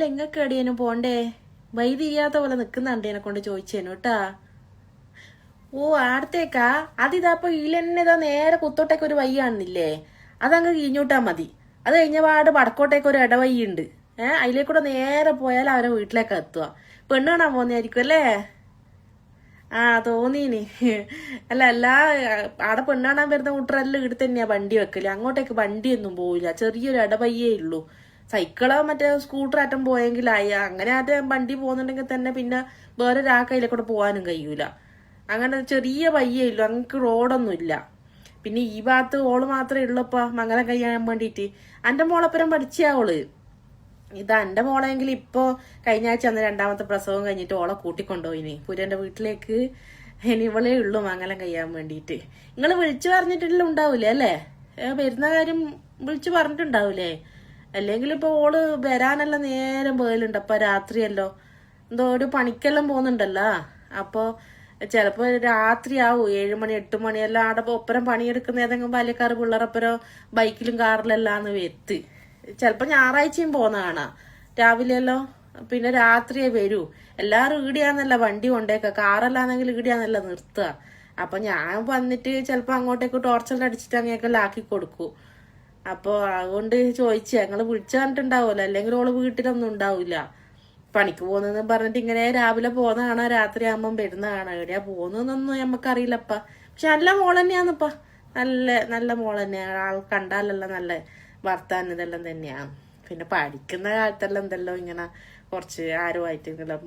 അല്ല ഇങ്ങക്ക് എടിയനും പോണ്ടേ? വഴി തിരിയാത്ത പോലെ നിക്കുന്നുണ്ട് എന്നെ കൊണ്ട് ചോദിച്ചേനു കേട്ടാ. ഓ ആടത്തേക്കാ? അതിതാപ്പൊ ഈലെന്നെതാ നേരെ കുത്തോട്ടേക്ക് ഒരു വഴി കാണുന്നില്ലേ? അതങ്ങ് കിഞ്ഞൂട്ടാ മതി. അത് കഴിഞ്ഞ പാട് വടക്കോട്ടേക്ക് ഒരു ഇടവഴി ഉണ്ട്. അതിലേക്കൂടെ നേരെ പോയാൽ അവരെ വീട്ടിലേക്ക് എത്തുക. പെണ്ണ് കാണാൻ പോന്നായിരിക്കും അല്ലേ? ആ തോന്നീനി. അല്ല ആടെ പെണ്ണ് കാണാൻ വരുന്ന കൂട്ടരെല്ലാം ഇവിടെ തന്നെയാ വണ്ടി വെക്കല്. അങ്ങോട്ടേക്ക് വണ്ടിയൊന്നും പോവില്ല. ചെറിയൊരു ഇടവഴിയേ ഉള്ളൂ. സൈക്കിളോ മറ്റേ സ്കൂട്ടർ ആറ്റം പോയെങ്കിലായി. അങ്ങനെ ആറ്റം വണ്ടി പോകുന്നുണ്ടെങ്കിൽ തന്നെ പിന്നെ വേറെ ഒരാൾക്കതിലേക്കൂടെ പോകാനും കഴിയൂല. അങ്ങനെ ചെറിയ വയ്യേ ഉള്ളൂ. അങ്ങക്ക് റോഡൊന്നും ഇല്ല. പിന്നെ ഈ ഭാഗത്ത് ഓള് മാത്രമേ ഉള്ളൂപ്പാ മംഗലം കഴിയാൻ വേണ്ടിയിട്ട്. എൻ്റെ മോളപ്പുറം പഠിച്ചയാള്. ഇതാ എന്റെ മോളെങ്കിൽ ഇപ്പൊ കഴിഞ്ഞ ആഴ്ച അന്ന് രണ്ടാമത്തെ പ്രസവം കഴിഞ്ഞിട്ട് ഓളെ കൂട്ടിക്കൊണ്ടുപോയിനി പുരന്റെ വീട്ടിലേക്ക്. ഇനി ഇവളേ ഉള്ളൂ മംഗലം കഴിയാൻ വേണ്ടിയിട്ട്. നിങ്ങൾ വിളിച്ചു പറഞ്ഞിട്ടില്ല ഉണ്ടാവൂലേ അല്ലേ? വരുന്ന കാര്യം വിളിച്ചു പറഞ്ഞിട്ടുണ്ടാവൂലേ? അല്ലെങ്കിൽ ഇപ്പൊ ഓള് വരാനെല്ലാം നേരം പോകലുണ്ട്. അപ്പൊ രാത്രിയല്ലോ എന്തോ ഒരു പണിക്കെല്ലാം പോകുന്നുണ്ടല്ലോ. അപ്പൊ ചിലപ്പോ രാത്രിയാവും 7 മണി 8 മണിയെല്ലാം ആടെ ഒപ്പരം പണിയെടുക്കുന്ന ഏതെങ്കിലും ബാല്യക്കാർ പിള്ളേരൊപ്പരം ബൈക്കിലും കാറിലെല്ലാന്ന് വെത്ത്. ചിലപ്പോ ഞായറാഴ്ചയും പോന്ന കാണാ രാവിലെയല്ലോ. പിന്നെ രാത്രിയെ വരൂ. എല്ലാരും ഈടിയാന്നല്ല വണ്ടി കൊണ്ടേക്ക. കാറല്ലാന്നെങ്കിൽ ഈടിയാന്നല്ല നിർത്തുക. അപ്പൊ ഞാൻ വന്നിട്ട് ചിലപ്പോ അങ്ങോട്ടേക്ക് ടോർച്ചെല്ലാം അടിച്ചിട്ട് അങ്ങനെയൊക്കെ ആക്കി കൊടുക്കൂ. അപ്പൊ അതുകൊണ്ട് ചോദിച്ചു ഞങ്ങള് വിളിച്ചു പറഞ്ഞിട്ടുണ്ടാവുമല്ലോ. അല്ലെങ്കിൽ ഓള് വീട്ടിലൊന്നും ഉണ്ടാവില്ല. പണിക്ക് പോകുന്നതെന്ന് പറഞ്ഞിട്ട് ഇങ്ങനെ രാവിലെ പോകുന്ന കാണാ രാത്രി ആകുമ്പം വരുന്ന കാണാ. എവിടെയാ പോകുന്നതെന്നൊന്നും നമ്മക്കറിയില്ലപ്പ. പക്ഷെ നല്ല മോൾ തന്നെയാന്നിപ്പ. നല്ല നല്ല മോൾ തന്നെയാണ്. ആൾ കണ്ടാലെല്ലാം നല്ല വർത്താനം ഇതെല്ലാം തന്നെയാണ്. പിന്നെ പഠിക്കുന്ന കാലത്തെല്ലാം എന്തെല്ലോ ഇങ്ങനെ കുറച്ച് ആരുമായിട്ടെങ്കിലും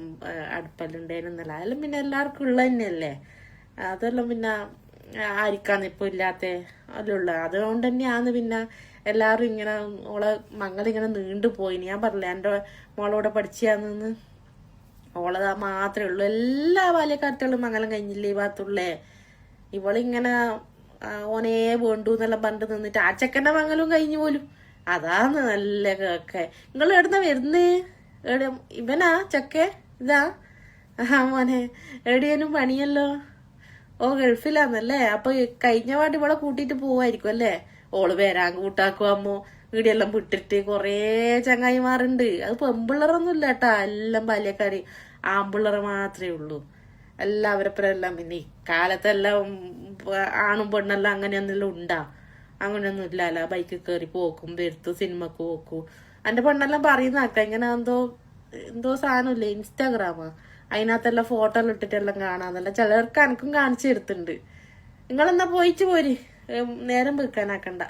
അടുപ്പല്ലുണ്ടേനൊന്നല്ല. അതെല്ലാം പിന്നെ എല്ലാവർക്കും ഉള്ള തന്നെയല്ലേ. അതെല്ലാം പിന്നെ ആരിക്കാന്ന് ഇപ്പൊ ഇല്ലാത്ത അല്ലുള്ള. അതുകൊണ്ട് തന്നെയാന്ന് പിന്നെ എല്ലാരും ഇങ്ങനെ ഓളെ മങ്ങളിങ്ങനെ നീണ്ടുപോയി. ഞാൻ പറഞ്ഞില്ല എന്റെ മോളോടെ പഠിച്ചാന്ന്. ഓളതാ മാത്രമേ ഉള്ളൂ. എല്ലാ ബാല്യക്കാരത്തുകളും മംഗലം കഴിഞ്ഞില്ലേ ഈ ഭാഗത്തുള്ളേ. ഇവളിങ്ങനെ ഓനേ വേണ്ടു എന്നെല്ലാം പറഞ്ഞിട്ട് നിന്നിട്ട് ആ ചെക്കന്റെ മംഗലവും കഴിഞ്ഞു പോലും. അതാന്ന് നല്ല കേക്കെ. നിങ്ങൾ എവിടുന്ന വരുന്നേ? ഇവനാ ചെക്കെ? ഇതാ മോനെ എവിടെയാനും പണിയല്ലോ. ഓ ഗൾഫിലാന്നല്ലേ? അപ്പൊ കഴിഞ്ഞ പാട് ഇവളെ കൂട്ടിട്ട് പോവായിരിക്കും അല്ലേ? ഓള് വരാൻ കൂട്ടാക്കും അമ്മോ. വീടിയെല്ലാം വിട്ടിട്ട് കൊറേ ചങ്ങായിമാരുണ്ട്. അത് പെമ്പിള്ളറൊന്നും ഇല്ല കേട്ടാ. എല്ലാം ബാല്യക്കാര് ആമ്പിള്ളറ് മാത്രമേ ഉള്ളൂ. എല്ലാവരപ്പുറം എല്ലാം പിന്നെ ഇക്കാലത്തെല്ലാം ആണും പെണ്ണെല്ലാം അങ്ങനെയൊന്നെല്ലാം ഉണ്ടാ? അങ്ങനെയൊന്നും ഇല്ലല്ലോ. ബൈക്കിൽ കയറി പോക്കും വരുത്തും സിനിമക്ക് പോക്കും. എന്റെ പെണ്ണെല്ലാം പറയുന്നാക്ക ഇങ്ങനെ എന്തോ സാധനമില്ലേ ഇൻസ്റ്റാഗ്രാമാ, അതിനകത്തെല്ലാം ഫോട്ടോ എല്ലാം ഇട്ടിട്ടെല്ലാം കാണാന്നല്ല. ചിലർക്ക് എനക്കും കാണിച്ചു തരുത്തുണ്ട്. നിങ്ങളെന്നാ പോയിച്ചു പോര്. നേരം വെക്കാനാക്കണ്ട.